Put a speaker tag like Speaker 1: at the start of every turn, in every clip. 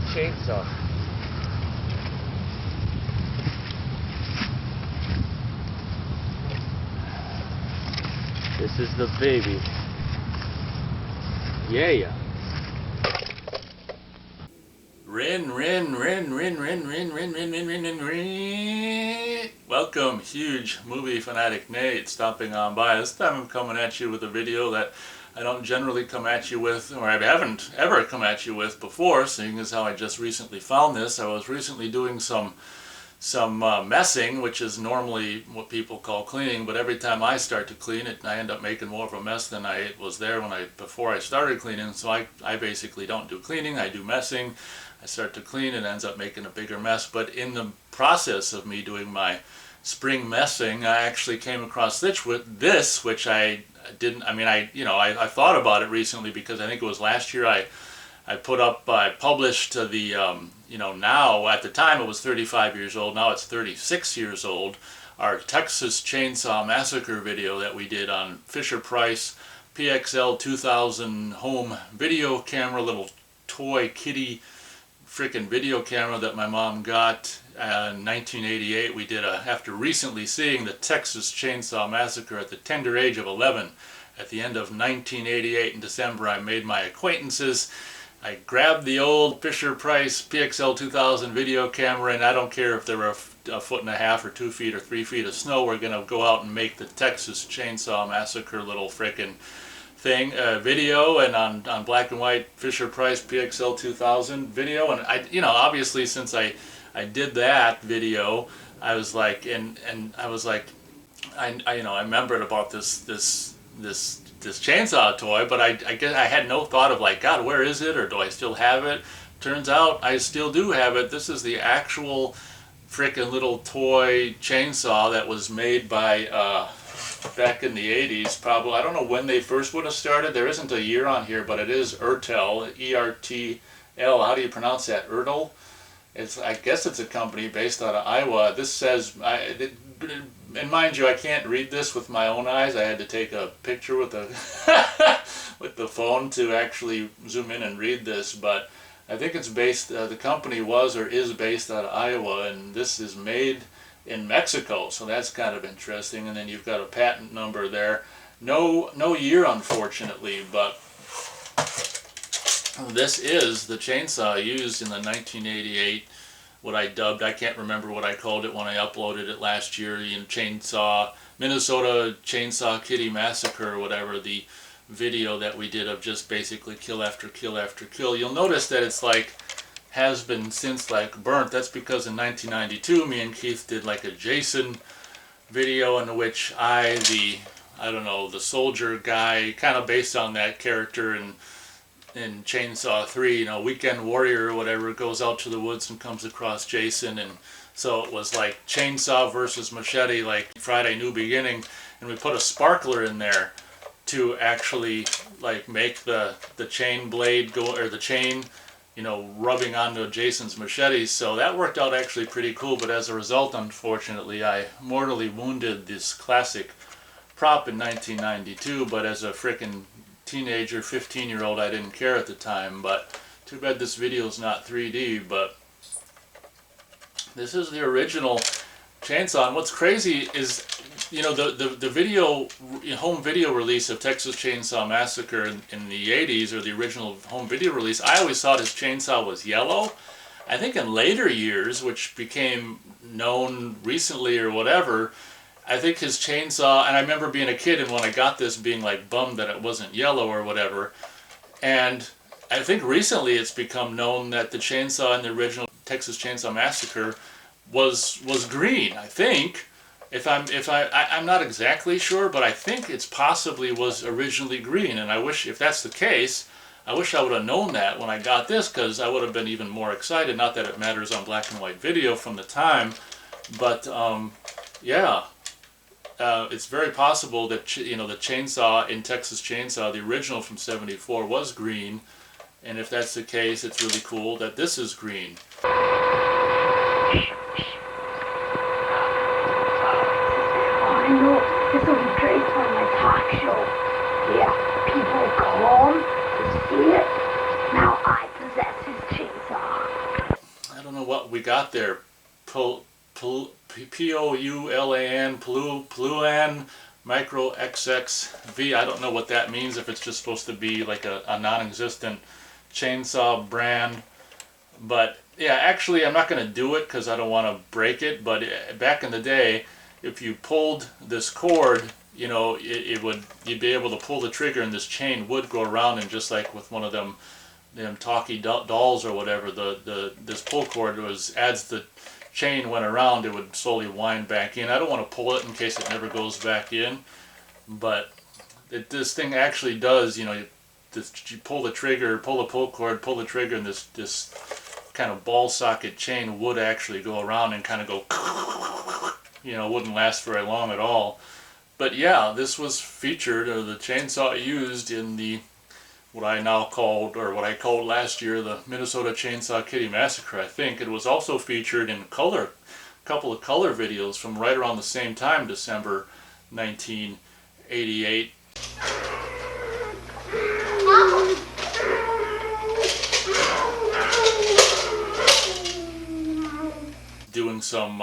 Speaker 1: chainsaw. This is the baby. Yeah. Rin. Welcome, huge movie fanatic Nate, stopping on by. This time I'm coming at you with a video that I don't generally come at you with, or I haven't ever come at you with before, seeing as how I just recently found this. I was recently doing some messing, which is normally what people call cleaning, but every time I start to clean it, I end up making more of a mess than I was there before I started cleaning. So I basically don't do cleaning, I do messing. I start to clean, it ends up making a bigger mess. But in the process of me doing my spring messing, I actually came across this, which I didn't. I mean, I thought about it recently because I think it was last year I published the now at the time it was 35 years old. Now it's 36 years old. Our Texas Chainsaw Massacre video that we did on Fisher-Price PXL 2000 home video camera, little toy kitty freaking video camera that my mom got in 1988. We did after recently seeing the Texas Chainsaw Massacre at the tender age of 11 at the end of 1988 in December. I made my acquaintances. I grabbed the old Fisher-Price PXL 2000 video camera, and I don't care if there were a foot and a half or 2 feet or 3 feet of snow, we're going to go out and make the Texas Chainsaw Massacre little frickin' thing, video, and on black and white Fisher-Price PXL 2000 video. And obviously since I did that video, I was like, I remembered about this chainsaw toy, but I guess I had no thought of like, God, where is it, or do I still have it? Turns out I still do have it. This is the actual frickin' little toy chainsaw that was made by back in the 80s, probably. I don't know when they first would have started. There isn't a year on here, but it is ERTL, E-R-T-L. How do you pronounce that? ERTL? I guess it's a company based out of Iowa. This says, and mind you, I can't read this with my own eyes. I had to take a picture with the with the phone to actually zoom in and read this. But I think it's based. The company was or is based out of Iowa, and this is made in Mexico. So that's kind of interesting. And then you've got a patent number there. No year, unfortunately, but this is the chainsaw used in the 1988. What I dubbed, I can't remember what I called it when I uploaded it last year, Minnesota Chainsaw Kitty Massacre or whatever, the video that we did of just basically kill after kill after kill. You'll notice that it's like, has been since like burnt. That's because in 1992 me and Keith did like a Jason video in which the soldier guy, kind of based on that character in Chainsaw 3, Weekend Warrior or whatever, goes out to the woods and comes across Jason, and so it was like chainsaw versus machete, like Friday New Beginning, and we put a sparkler in there to actually like make the chain blade go, or the chain, rubbing onto Jason's machete. So that worked out actually pretty cool, but as a result, unfortunately, I mortally wounded this classic prop in 1992, but as a frickin' teenager, 15-year-old, I didn't care at the time. But too bad this video is not 3D, but this is the original chainsaw. And what's crazy is, the video, home video release of Texas Chainsaw Massacre in the 80s, or the original home video release, I always thought his chainsaw was yellow. I think in later years, which became known recently or whatever, I think his chainsaw, and I remember being a kid and when I got this being like bummed that it wasn't yellow or whatever, and I think recently it's become known that the chainsaw in the original Texas Chainsaw Massacre was green. I think, I'm not exactly sure, but I think it's possibly was originally green, and I wish, if that's the case, I wish I would have known that when I got this, because I would have been even more excited. Not that it matters on black and white video from the time, but yeah. It's very possible that the chainsaw in Texas Chainsaw, the original from '74, was green, and if that's the case, it's really cool that this is green.
Speaker 2: I know, this will be great for my talk show. Yeah, people come to see it. Now I possess his chainsaw.
Speaker 1: got there. P-O-U-L-A-N, Poulan Micro XXV. I don't know what that means, if it's just supposed to be like a non-existent chainsaw brand. But yeah, actually I'm not going to do it because I don't want to break it, but back in the day, if you pulled this cord, you know, you'd be able to pull the trigger and this chain would go around, and just like with one of them talkie dolls or whatever, this pull cord as the chain went around, it would slowly wind back in. I don't want to pull it in case it never goes back in, but this thing actually does, you know, you pull the trigger, pull the pull cord, pull the trigger, and this kind of ball socket chain would actually go around and kind of go, you know, wouldn't last very long at all. But yeah, this was featured, or the chainsaw used in the what I called last year the Minnesota Chainsaw Kitty Massacre. I think it was also featured in a couple of color videos from right around the same time, December 1988. Doing some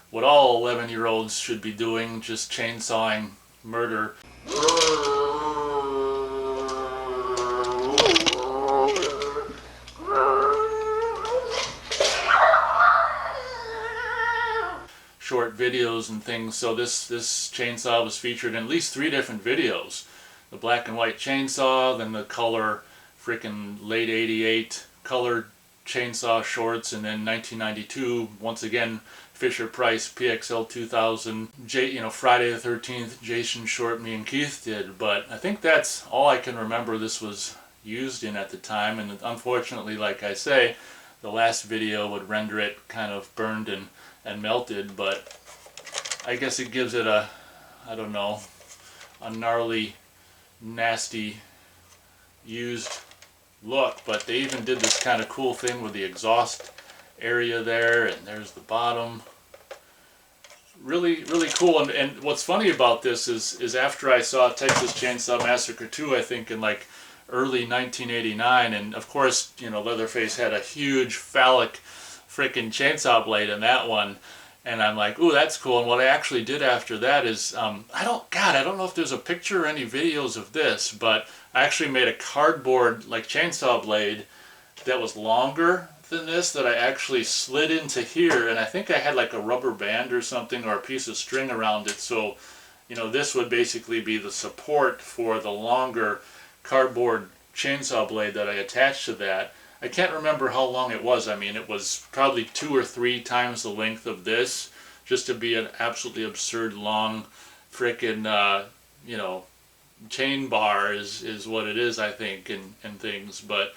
Speaker 1: what all 11-year-olds should be doing, just chainsawing murder. Short videos and things. So this chainsaw was featured in at least 3 different videos. The black and white chainsaw, then the color freaking late 88 color chainsaw shorts, and then 1992 once again Fisher Price PXL 2000 Friday the 13th Jason Short me and Keith did. But I think that's all I can remember this was used in at the time, and unfortunately, like I say, the last video would render it kind of burned and melted, but I guess it gives it a, I don't know, a gnarly, nasty, used look. But they even did this kind of cool thing with the exhaust area there, and there's the bottom. Really, really cool. And what's funny about this is after I saw Texas Chainsaw Massacre 2, I think in like early 1989, and of course, you know, Leatherface had a huge phallic freaking chainsaw blade in that one, and I'm like, ooh, that's cool. And what I actually did after that is, I don't know if there's a picture or any videos of this, but I actually made a cardboard like chainsaw blade that was longer than this, that I actually slid into here, and I think I had like a rubber band or something, or a piece of string around it, so you know, this would basically be the support for the longer cardboard chainsaw blade that I attached to that. I can't remember how long it was. I mean, it was probably 2 or 3 times the length of this, just to be an absolutely absurd long frickin' you know, chain bar is what it is, I think, and things. But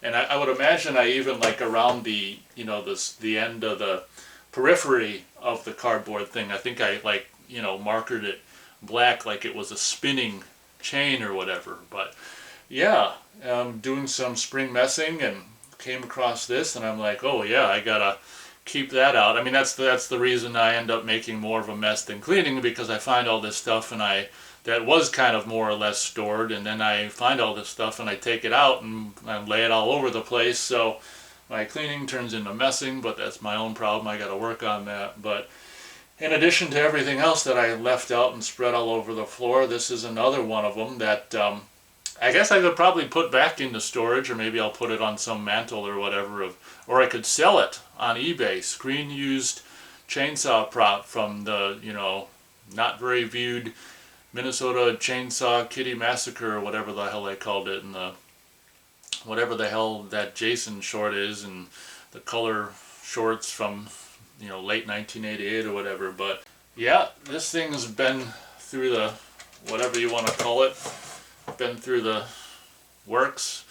Speaker 1: and I would imagine I even, like, around the, you know, the end of the periphery of the cardboard thing, I think I, like, you know, markered it black like it was a spinning chain or whatever. But yeah, doing some spring messing and came across this, and I'm like, oh yeah, I gotta keep that out. I mean, that's the reason I end up making more of a mess than cleaning, because I find all this stuff and that was kind of more or less stored, and then I find all this stuff and I take it out and I lay it all over the place. So my cleaning turns into messing, but that's my own problem. I gotta work on that. But in addition to everything else that I left out and spread all over the floor, this is another one of them that I guess I could probably put back into storage, or maybe I'll put it on some mantle or whatever, or I could sell it on eBay. Screen used chainsaw prop from the, you know, not very viewed Minnesota Chainsaw Kitty Massacre, or whatever the hell they called it, and whatever the hell that Jason short is, and the color shorts from, you know, late 1988 or whatever. But yeah, this thing's been through the, whatever you want to call it, been through the works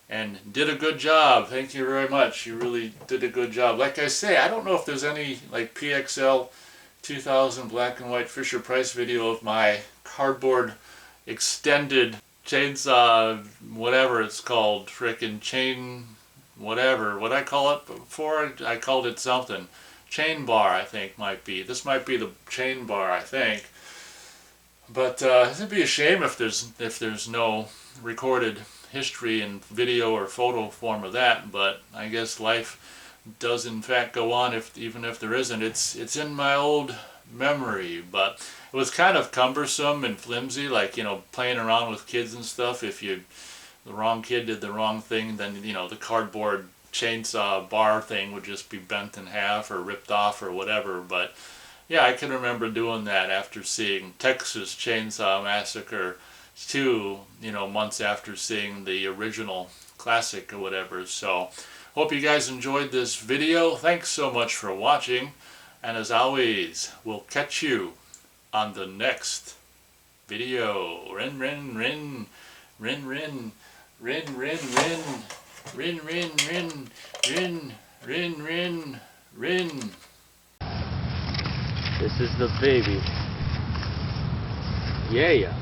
Speaker 1: and did a good job. Thank you very much. You really did a good job. Like I say, I don't know if there's any like PXL 2000 black and white Fisher Price video of my cardboard extended chainsaw, whatever it's called, frickin' chain, whatever. What I call it before? I called it something. Chain bar, I think might be. This might be the chain bar, I think. But it'd be a shame if there's no recorded history in video or photo form of that. But I guess life does in fact go on, even if there isn't. It's in my old memory, but it was kind of cumbersome and flimsy, like, you know, playing around with kids and stuff. If the wrong kid did the wrong thing, then, you know, the cardboard chainsaw bar thing would just be bent in half or ripped off or whatever. But yeah, I can remember doing that after seeing Texas Chainsaw Massacre 2, you know, months after seeing the original classic or whatever. So hope you guys enjoyed this video. Thanks so much for watching, and as always, we'll catch you on the next video. Rin rin rin rin rin rin rin rin rin rin rin rin rin rin rin.
Speaker 3: This is the baby. Yeah.